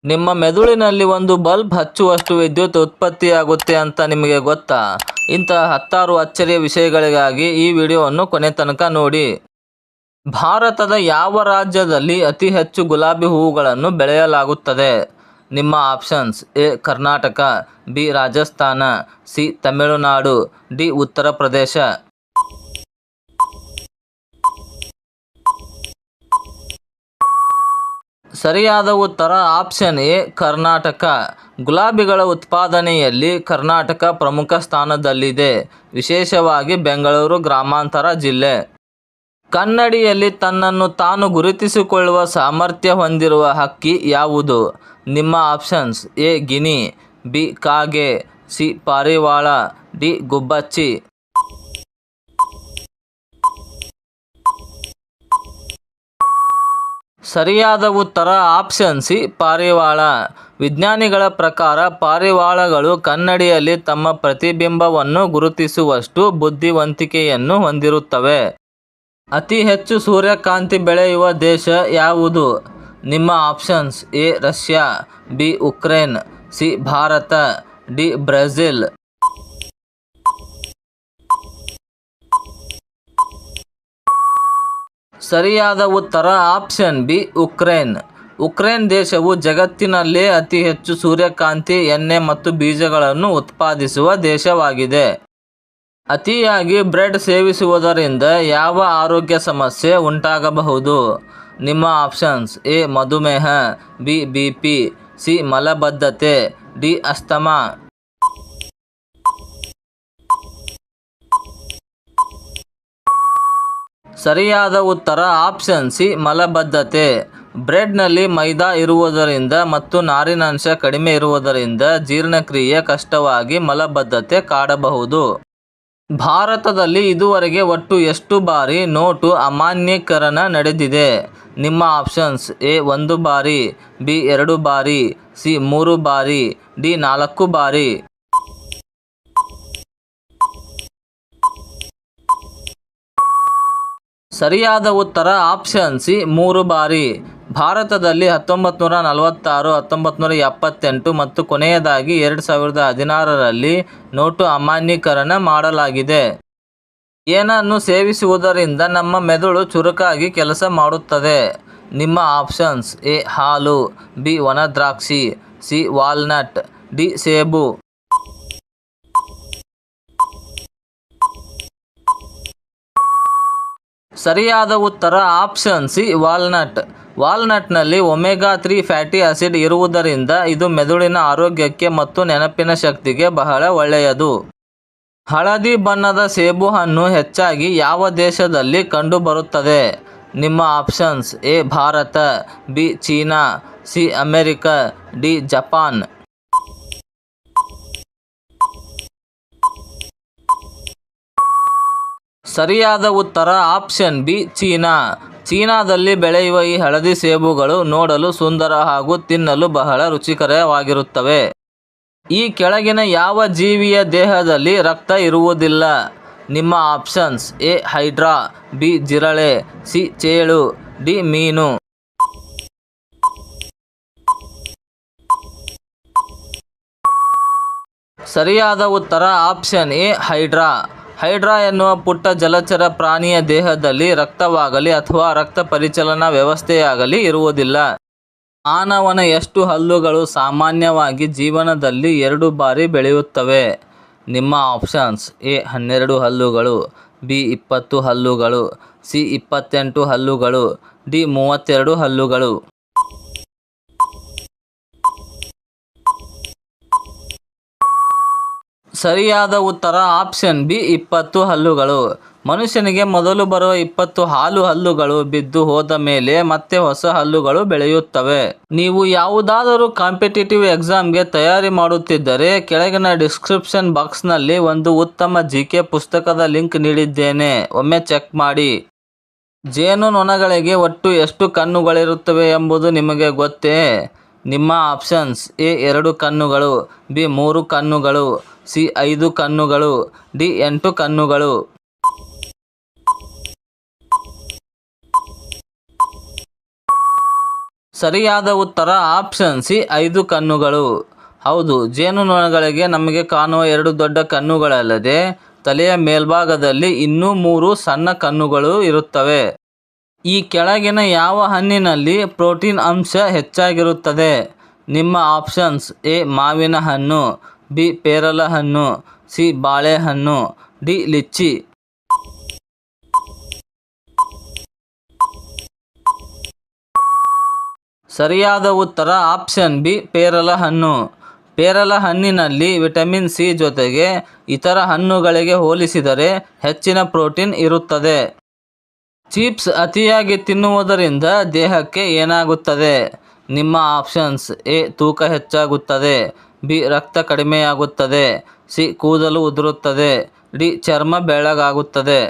ನಿಮ್ಮ ಮೆದುಳಿನಲ್ಲಿ ಒಂದು ಬಲ್ಬ್ ಹಚ್ಚುವಷ್ಟು ವಿದ್ಯುತ್ ಉತ್ಪತ್ತಿಯಾಗುತ್ತೆ ಅಂತ ನಿಮಗೆ ಗೊತ್ತಾ? ಇಂತಹ ಹತ್ತಾರು ಅಚ್ಚರಿಯ ವಿಷಯಗಳಿಗಾಗಿ ಈ ವಿಡಿಯೋವನ್ನು ಕೊನೆ ತನಕ ನೋಡಿ. ಭಾರತದ ಯಾವ ರಾಜ್ಯದಲ್ಲಿ ಅತಿ ಹೆಚ್ಚು ಗುಲಾಬಿ ಹೂವುಗಳನ್ನು ಬೆಳೆಯಲಾಗುತ್ತದೆ? ನಿಮ್ಮ options: A Karnataka, B Rajasthan, C Tamil Nadu, D Uttar Pradesh. ಸರಿಯಾದ ಉತ್ತರ ಆಪ್ಷನ್ ಎ ಕರ್ನಾಟಕ. ಗುಲಾಬಿಗಳ ಉತ್ಪಾದನೆಯಲ್ಲಿ ಕರ್ನಾಟಕ ಪ್ರಮುಖ ಸ್ಥಾನದಲ್ಲಿದೆ, ವಿಶೇಷವಾಗಿ ಬೆಂಗಳೂರು ಗ್ರಾಮಾಂತರ ಜಿಲ್ಲೆ. ಕನ್ನಡಿಯಲ್ಲಿ ತನ್ನನ್ನು ತಾನು ಗುರುತಿಸಿಕೊಳ್ಳುವ ಸಾಮರ್ಥ್ಯ ಹೊಂದಿರುವ ಹಕ್ಕಿ ಯಾವುದು? ನಿಮ್ಮ ಆಪ್ಷನ್ಸ್: ಎ ಗಿನಿ, ಬಿ ಕಾಗೆ, ಸಿ ಪಾರಿವಾಳ, ಡಿ ಗುಬ್ಬಚ್ಚಿ. ಸರಿಯಾದ ಉತ್ತರ ಆಪ್ಷನ್ ಸಿ ಪಾರಿವಾಳ. ವಿಜ್ಞಾನಿಗಳ ಪ್ರಕಾರ ಪಾರಿವಾಳಗಳು ಕನ್ನಡಿಯಲ್ಲಿ ತಮ್ಮ ಪ್ರತಿಬಿಂಬವನ್ನು ಗುರುತಿಸುವಷ್ಟು ಬುದ್ಧಿವಂತಿಕೆಯನ್ನು ಹೊಂದಿರುತ್ತವೆ. ಅತಿ ಹೆಚ್ಚು ಸೂರ್ಯಕಾಂತಿ ಬೆಳೆಯುವ ದೇಶ ಯಾವುದು? ನಿಮ್ಮ options: A Russia, B Ukraine, C Bharat, D Brazil. ಸರಿಯಾದ ಉತ್ತರ ಆಪ್ಷನ್ ಬಿ ಉಕ್ರೇನ್. ಉಕ್ರೇನ್ ದೇಶವು ಜಗತ್ತಿನಲ್ಲೇ ಅತಿ ಹೆಚ್ಚು ಸೂರ್ಯಕಾಂತಿ ಎಣ್ಣೆ ಮತ್ತು ಬೀಜಗಳನ್ನು ಉತ್ಪಾದಿಸುವ ದೇಶವಾಗಿದೆ. ಅತಿಯಾಗಿ ಬ್ರೆಡ್ ಸೇವಿಸುವುದರಿಂದ ಯಾವ ಆರೋಗ್ಯ ಸಮಸ್ಯೆ ಉಂಟಾಗಬಹುದು? ನಿಮ್ಮ ಆಪ್ಷನ್ಸ್: ಎ ಮಧುಮೇಹ, ಬಿ ಬಿಪಿ, ಸಿ ಮಲಬದ್ಧತೆ, ಡಿ ಅಸ್ತಮಾ. ಸರಿಯಾದ ಉತ್ತರ ಆಪ್ಷನ್ ಸಿ ಮಲಬದ್ಧತೆ. ಬ್ರೆಡ್ನಲ್ಲಿ ಮೈದಾ ಇರುವುದರಿಂದ ಮತ್ತು ನಾರಿನಂಶ ಕಡಿಮೆ ಇರುವುದರಿಂದ ಜೀರ್ಣಕ್ರಿಯೆ ಕಷ್ಟವಾಗಿ ಮಲಬದ್ಧತೆ ಕಾಡಬಹುದು. ಭಾರತದಲ್ಲಿ ಇದುವರೆಗೆ ಒಟ್ಟು ಎಷ್ಟು ಬಾರಿ ನೋಟು ಅಮಾನ್ಯೀಕರಣ ನಡೆದಿದೆ? ನಿಮ್ಮ ಆಪ್ಷನ್ಸ್: ಎ 1 ಬಾರಿ, ಬಿ 2 ಬಾರಿ, ಸಿ 3 ಬಾರಿ, ಡಿ 4 ಬಾರಿ. ಸರಿಯಾದ ಉತ್ತರ ಆಪ್ಷನ್ ಸಿ 3 ಬಾರಿ. ಭಾರತದಲ್ಲಿ 1946, 1978 ಮತ್ತು ಕೊನೆಯದಾಗಿ 2016ರಲ್ಲಿ ನೋಟು ಅಮಾನ್ಯೀಕರಣ ಮಾಡಲಾಗಿದೆ. ಏನನ್ನು ಸೇವಿಸುವುದರಿಂದ ನಮ್ಮ ಮೆದುಳು ಚುರುಕಾಗಿ ಕೆಲಸ ಮಾಡುತ್ತದೆ? ನಿಮ್ಮ ಆಪ್ಷನ್ಸ್: ಎ ಹಾಲು, ಬಿ ಒಣದ್ರಾಕ್ಷಿ, ಸಿ ವಾಲ್ನಟ್, ಡಿ ಸೇಬು. ಸರಿಯಾದ ಉತ್ತರ ಆಪ್ಷನ್ ಸಿ ವಾಲ್ನಟ್. ವಾಲ್ನಟ್ನಲ್ಲಿ ಒಮೆಗಾ 3 ಫ್ಯಾಟಿ ಆಸಿಡ್ ಇರುವುದರಿಂದ ಇದು ಮೆದುಳಿನ ಆರೋಗ್ಯಕ್ಕೆ ಮತ್ತು ನೆನಪಿನ ಶಕ್ತಿಗೆ ಬಹಳ ಒಳ್ಳೆಯದು. ಹಳದಿ ಬಣ್ಣದ ಸೇಬು ಹಣ್ಣು ಹೆಚ್ಚಾಗಿ ಯಾವ ದೇಶದಲ್ಲಿ ಕಂಡುಬರುತ್ತದೆ? ನಿಮ್ಮ options: A Bharat, B China, C America, D Japan. ಸರಿಯಾದ ಉತ್ತರ ಆಪ್ಷನ್ ಬಿ ಚೀನಾ. ಚೀನಾದಲ್ಲಿ ಬೆಳೆಯುವ ಈ ಹಳದಿ ಸೇಬುಗಳು ನೋಡಲು ಸುಂದರ ಹಾಗೂ ತಿನ್ನಲು ಬಹಳ ರುಚಿಕರವಾಗಿರುತ್ತವೆ. ಈ ಕೆಳಗಿನ ಯಾವ ಜೀವಿಯ ದೇಹದಲ್ಲಿ ರಕ್ತ ಇರುವುದಿಲ್ಲ? ನಿಮ್ಮ ಆಪ್ಷನ್ಸ್: ಎ ಹೈಡ್ರಾ, ಬಿ ಜಿರಳೆ, ಸಿ ಚೇಳು, ಡಿ ಮೀನು. ಸರಿಯಾದ ಉತ್ತರ ಆಪ್ಷನ್ ಎ ಹೈಡ್ರಾ. ಹೈಡ್ರಾ ಎನ್ನುವ ಪುಟ್ಟ ಜಲಚರ ಪ್ರಾಣಿಯ ದೇಹದಲ್ಲಿ ರಕ್ತವಾಗಲಿ ಅಥವಾ ರಕ್ತ ಪರಿಚಲನಾ ವ್ಯವಸ್ಥೆಯಾಗಲಿ ಇರುವುದಿಲ್ಲ. ಮಾನವನ ಎಷ್ಟು ಹಲ್ಲುಗಳು ಸಾಮಾನ್ಯವಾಗಿ ಜೀವನದಲ್ಲಿ 2 ಬಾರಿ ಬೆಳೆಯುತ್ತವೆ? ನಿಮ್ಮ ಆಪ್ಷನ್ಸ್: ಎ 12 ಹಲ್ಲುಗಳು, ಬಿ 20 ಹಲ್ಲುಗಳು, ಸಿ 28 ಹಲ್ಲುಗಳು, ಡಿ 32 ಹಲ್ಲುಗಳು. ಸರಿಯಾದ ಉತ್ತರ ಆಪ್ಷನ್ ಬಿ 20 ಹಲ್ಲುಗಳು. ಮನುಷ್ಯನಿಗೆ ಮೊದಲು ಬರುವ 20 ಹಾಲು ಹಲ್ಲುಗಳು ಬಿದ್ದು ಹೋದ ಮೇಲೆ ಮತ್ತೆ ಹೊಸ ಹಲ್ಲುಗಳು ಬೆಳೆಯುತ್ತವೆ. ನೀವು ಯಾವುದಾದರೂ ಕಾಂಪಿಟೇಟಿವ್ ಎಕ್ಸಾಮ್ಗೆ ತಯಾರಿ ಮಾಡುತ್ತಿದ್ದರೆ ಕೆಳಗಿನ ಡಿಸ್ಕ್ರಿಪ್ಷನ್ ಬಾಕ್ಸ್ನಲ್ಲಿ ಒಂದು ಉತ್ತಮ ಜಿಕೆ ಪುಸ್ತಕದ ಲಿಂಕ್ ನೀಡಿದ್ದೇನೆ, ಒಮ್ಮೆ ಚೆಕ್ ಮಾಡಿ. ಜೇನುನೊಣಗಳಿಗೆ ಒಟ್ಟು ಎಷ್ಟು ಕಣ್ಣುಗಳಿರುತ್ತವೆ ಎಂಬುದು ನಿಮಗೆ ಗೊತ್ತೇ? ನಿಮ್ಮ ಆಪ್ಷನ್ಸ್: ಎ 2 ಕಣ್ಣುಗಳು, ಬಿ 3 ಕಣ್ಣುಗಳು, ಸಿ 5 ಕಣ್ಣುಗಳು, ಡಿ 8 ಕಣ್ಣುಗಳು. ಸರಿಯಾದ ಉತ್ತರ ಆಪ್ಷನ್ ಸಿ 5 ಕಣ್ಣುಗಳು. ಹೌದು, ಜೇನುನೊಣಗಳಿಗೆ ನಮಗೆ ಕಾಣುವ 2 ದೊಡ್ಡ ಕಣ್ಣುಗಳಲ್ಲದೆ ತಲೆಯ ಮೇಲ್ಭಾಗದಲ್ಲಿ ಇನ್ನೂ 3 ಸಣ್ಣ ಕಣ್ಣುಗಳು ಇರುತ್ತವೆ. ಈ ಕೆಳಗಿನ ಯಾವ ಹಣ್ಣಿನಲ್ಲಿ ಪ್ರೋಟೀನ್ ಅಂಶ ಹೆಚ್ಚಾಗಿರುತ್ತದೆ? ನಿಮ್ಮ ಆಪ್ಷನ್ಸ್: ಎ ಮಾವಿನ ಹಣ್ಣು, ಬಿ ಪೇರಲ ಹಣ್ಣು, ಸಿ ಬಾಳೆಹಣ್ಣು, ಡಿ ಲಿಚ್ಚಿ. ಸರಿಯಾದ ಉತ್ತರ ಆಪ್ಷನ್ ಬಿ ಪೇರಲ ಹಣ್ಣು. ಪೇರಲ ಹಣ್ಣಿನಲ್ಲಿ ವಿಟಮಿನ್ ಸಿ ಜೊತೆಗೆ ಇತರ ಹಣ್ಣುಗಳಿಗೆ ಹೋಲಿಸಿದರೆ ಹೆಚ್ಚಿನ ಪ್ರೋಟೀನ್ ಇರುತ್ತದೆ. ಚಿಪ್ಸ್ ಅತಿಯಾಗಿ ತಿನ್ನುವುದರಿಂದ ದೇಹಕ್ಕೆ ಏನಾಗುತ್ತದೆ? ನಿಮ್ಮ ಆಪ್ಷನ್ಸ್: ಎ ತೂಕ ಹೆಚ್ಚಾಗುತ್ತದೆ, ಬಿ ರಕ್ತ ಕಡಿಮೆಯಾಗುತ್ತದೆ, ಸಿ ಕೂದಲು ಉದುರುತ್ತದೆ, ಡಿ ಚರ್ಮ ಬೆಳ್ಳಗಾಗುತ್ತದೆ.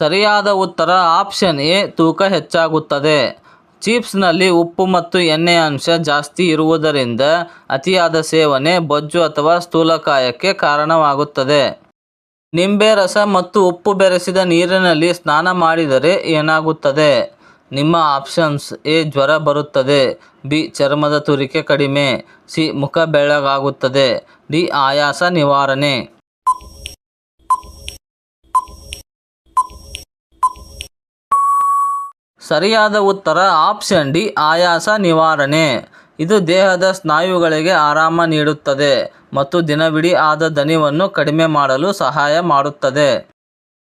ಸರಿಯಾದ ಉತ್ತರ ಆಪ್ಷನ್ ಎ ತೂಕ ಹೆಚ್ಚಾಗುತ್ತದೆ. ಚಿಪ್ಸ್ನಲ್ಲಿ ಉಪ್ಪು ಮತ್ತು ಎಣ್ಣೆಯ ಅಂಶ ಜಾಸ್ತಿ ಇರುವುದರಿಂದ ಅತಿಯಾದ ಸೇವನೆ ಬೊಜ್ಜು ಅಥವಾ ಸ್ಥೂಲಕಾಯಕ್ಕೆ ಕಾರಣವಾಗುತ್ತದೆ. ನಿಂಬೆ ರಸ ಮತ್ತು ಉಪ್ಪು ಬೆರೆಸಿದ ನೀರಿನಲ್ಲಿ ಸ್ನಾನ ಮಾಡಿದರೆ ಏನಾಗುತ್ತದೆ? ನಿಮ್ಮ ಆಪ್ಷನ್ಸ್: ಎ ಜ್ವರ ಬರುತ್ತದೆ, ಬಿ ಚರ್ಮದ ತುರಿಕೆ ಕಡಿಮೆ, ಸಿ ಮುಖ ಬೆಳ್ಳಗಾಗುತ್ತದೆ, ಡಿ ಆಯಾಸ ನಿವಾರಣೆ. ಸರಿಯಾದ ಉತ್ತರ ಆಪ್ಷನ್ ಡಿ ಆಯಾಸ ನಿವಾರಣೆ. ಇದು ದೇಹದ ಸ್ನಾಯುಗಳಿಗೆ ಆರಾಮ ನೀಡುತ್ತದೆ ಮತ್ತು ದಿನವಿಡೀ ಆದ ದಣಿವನ್ನು ಕಡಿಮೆ ಮಾಡಲು ಸಹಾಯ ಮಾಡುತ್ತದೆ.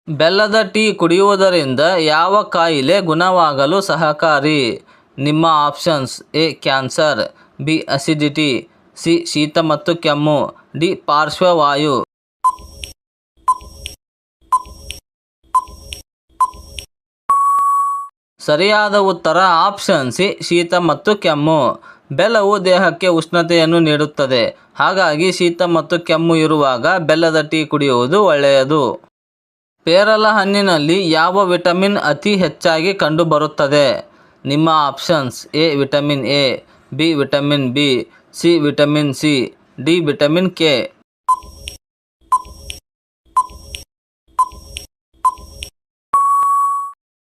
ಬೆಲ್ಲದ ಟೀ ಕುಡಿಯುವುದರಿಂದ ಯಾವ ಕಾಯಿಲೆ ಗುಣವಾಗಲು ಸಹಕಾರಿ? ನಿಮ್ಮ options: A cancer, B acidity, C ಶೀತ ಮತ್ತು ಕೆಮ್ಮು, ಡಿ ಪಾರ್ಶ್ವವಾಯು. ಸರಿಯಾದ ಉತ್ತರ ಆಪ್ಷನ್ ಸಿ ಶೀತ ಮತ್ತು ಕೆಮ್ಮು. ಬೆಲ್ಲವು ದೇಹಕ್ಕೆ ಉಷ್ಣತೆಯನ್ನು ನೀಡುತ್ತದೆ, ಹಾಗಾಗಿ ಶೀತ ಮತ್ತು ಕೆಮ್ಮು ಇರುವಾಗ ಬೆಲ್ಲದ ಟೀ ಕುಡಿಯುವುದು ಒಳ್ಳೆಯದು. ಪೇರಲ ಹಣ್ಣಿನಲ್ಲಿ ಯಾವ ವಿಟಮಿನ್ ಅತಿ ಹೆಚ್ಚಾಗಿ ಕಂಡುಬರುತ್ತದೆ? ನಿಮ್ಮ options: A vitamin A, B vitamin B, C vitamin C, D vitamin K.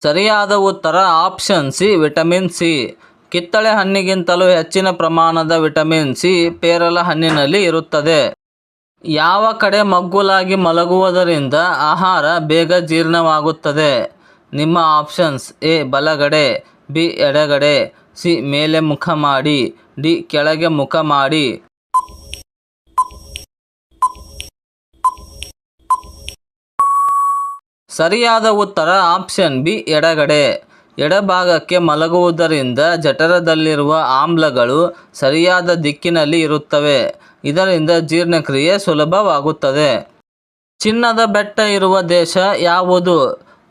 ಸರಿಯಾದ ಉತ್ತರ ಆಪ್ಷನ್ ಸಿ ವಿಟಮಿನ್ ಸಿ. ಕಿತ್ತಳೆ ಹಣ್ಣಿಗಿಂತಲೂ ಹೆಚ್ಚಿನ ಪ್ರಮಾಣದ ವಿಟಮಿನ್ ಸಿ ಪೇರಲ ಹಣ್ಣಿನಲ್ಲಿ ಇರುತ್ತದೆ. ಯಾವ ಕಡೆ ಮಗ್ಗುಲಾಗಿ ಮಲಗುವುದರಿಂದ ಆಹಾರ ಬೇಗ ಜೀರ್ಣವಾಗುತ್ತದೆ? ನಿಮ್ಮ ಆಪ್ಷನ್ಸ್: ಎ ಬಲಗಡೆ, ಬಿ ಎಡಗಡೆ, ಸಿ ಮೇಲೆ ಮುಖ ಮಾಡಿ, ಡಿ ಕೆಳಗೆ ಮುಖ ಮಾಡಿ. ಸರಿಯಾದ ಉತ್ತರ ಆಪ್ಷನ್ ಬಿ ಎಡಗಡೆ. ಎಡಭಾಗಕ್ಕೆ ಮಲಗುವುದರಿಂದ ಜಠರದಲ್ಲಿರುವ ಆಮ್ಲಗಳು ಸರಿಯಾದ ದಿಕ್ಕಿನಲ್ಲಿ ಇರುತ್ತವೆ, ಇದರಿಂದ ಜೀರ್ಣಕ್ರಿಯೆ ಸುಲಭವಾಗುತ್ತದೆ. ಚಿನ್ನದ ಬೆಟ್ಟ ಇರುವ ದೇಶ ಯಾವುದು?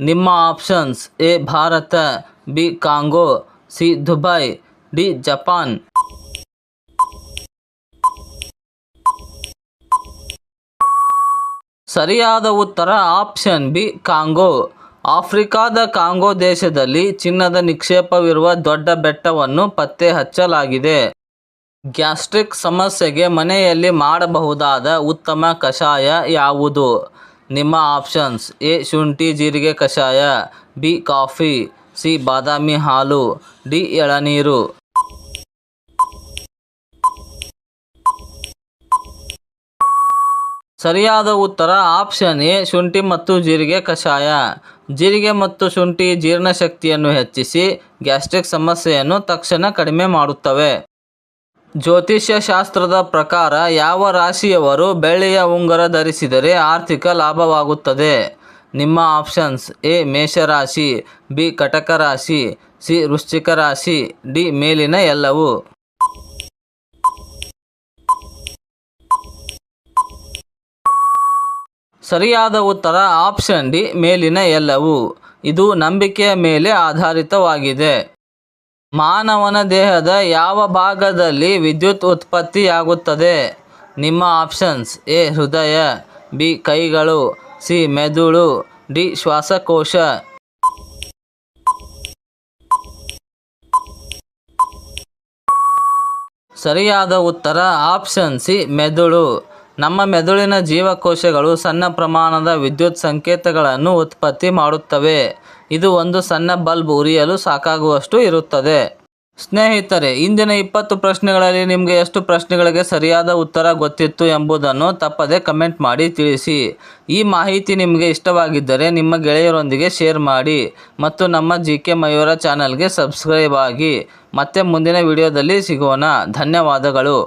ನಿಮ್ಮ options: A Bharat, B Congo, C Dubai, D Japan. ಸರಿಯಾದ ಉತ್ತರ ಆಪ್ಷನ್ ಬಿ ಕಾಂಗೋ. ಆಫ್ರಿಕಾದ ಕಾಂಗೋ ದೇಶದಲ್ಲಿ ಚಿನ್ನದ ನಿಕ್ಷೇಪವಿರುವ ದೊಡ್ಡ ಬೆಟ್ಟವನ್ನು ಪತ್ತೆ ಹಚ್ಚಲಾಗಿದೆ. ಗ್ಯಾಸ್ಟ್ರಿಕ್ ಸಮಸ್ಯೆಗೆ ಮನೆಯಲ್ಲಿ ಮಾಡಬಹುದಾದ ಉತ್ತಮ ಕಷಾಯ ಯಾವುದು? ನಿಮ್ಮ ಆಪ್ಷನ್ಸ್: ಎ ಶುಂಠಿ ಜೀರಿಗೆ ಕಷಾಯ, ಬಿ ಕಾಫಿ, ಸಿ ಬಾದಾಮಿ ಹಾಲು, ಡಿ ಎಳನೀರು. ಸರಿಯಾದ ಉತ್ತರ ಆಪ್ಷನ್ ಎ ಶುಂಠಿ ಮತ್ತು ಜೀರಿಗೆ ಕಷಾಯ. ಜೀರಿಗೆ ಮತ್ತು ಶುಂಠಿ ಜೀರ್ಣಶಕ್ತಿಯನ್ನು ಹೆಚ್ಚಿಸಿ ಗ್ಯಾಸ್ಟ್ರಿಕ್ ಸಮಸ್ಯೆಯನ್ನು ತಕ್ಷಣ ಕಡಿಮೆ ಮಾಡುತ್ತವೆ. ಜ್ಯೋತಿಷ್ಯ ಶಾಸ್ತ್ರದ ಪ್ರಕಾರ ಯಾವ ರಾಶಿಯವರು ಬೆಳ್ಳಿಯ ಉಂಗುರ ಧರಿಸಿದರೆ ಆರ್ಥಿಕ ಲಾಭವಾಗುತ್ತದೆ? ನಿಮ್ಮ ಆಪ್ಷನ್ಸ್: ಎ ಮೇಷರಾಶಿ, ಬಿ ಕಟಕ ರಾಶಿ, ಸಿ ವೃಶ್ಚಿಕ ರಾಶಿ, ಡಿ ಮೇಲಿನ ಎಲ್ಲವೂ. ಸರಿಯಾದ ಉತ್ತರ ಆಪ್ಷನ್ ಡಿ ಮೇಲಿನ ಎಲ್ಲವೂ. ಇದು ನಂಬಿಕೆಯ ಮೇಲೆ ಆಧಾರಿತವಾಗಿದೆ. ಮಾನವನ ದೇಹದ ಯಾವ ಭಾಗದಲ್ಲಿ ವಿದ್ಯುತ್ ಉತ್ಪತ್ತಿಯಾಗುತ್ತದೆ? ನಿಮ್ಮ ಆಪ್ಷನ್ಸ್: ಎ ಹೃದಯ, ಬಿ ಕೈಗಳು, ಸಿ ಮೆದುಳು, ಡಿ ಶ್ವಾಸಕೋಶ. ಸರಿಯಾದ ಉತ್ತರ ಆಪ್ಷನ್ ಸಿ ಮೆದುಳು. ನಮ್ಮ ಮೆದುಳಿನ ಜೀವಕೋಶಗಳು ಸಣ್ಣ ಪ್ರಮಾಣದ ವಿದ್ಯುತ್ ಸಂಕೇತಗಳನ್ನು ಉತ್ಪತ್ತಿ ಮಾಡುತ್ತವೆ. ಇದು ಒಂದು ಸಣ್ಣ ಬಲ್ಬ್ ಉರಿಯಲು ಸಾಕಾಗುವಷ್ಟು ಇರುತ್ತದೆ. ಸ್ನೇಹಿತರೆ, ಇಂದಿನ 20 ಪ್ರಶ್ನೆಗಳಲ್ಲಿ ನಿಮಗೆ ಎಷ್ಟು ಪ್ರಶ್ನೆಗಳಿಗೆ ಸರಿಯಾದ ಉತ್ತರ ಗೊತ್ತಿತ್ತು ಎಂಬುದನ್ನು ತಪ್ಪದೆ ಕಮೆಂಟ್ ಮಾಡಿ ತಿಳಿಸಿ. ಈ ಮಾಹಿತಿ ನಿಮಗೆ ಇಷ್ಟವಾಗಿದ್ದರೆ ನಿಮ್ಮ ಗೆಳೆಯರೊಂದಿಗೆ ಶೇರ್ ಮಾಡಿ ಮತ್ತು ನಮ್ಮ GK ಮಯೂರ ಚಾನಲ್ಗೆ ಸಬ್ಸ್ಕ್ರೈಬ್ ಆಗಿ. ಮತ್ತೆ ಮುಂದಿನ ವಿಡಿಯೋದಲ್ಲಿ ಸಿಗೋಣ. ಧನ್ಯವಾದಗಳು.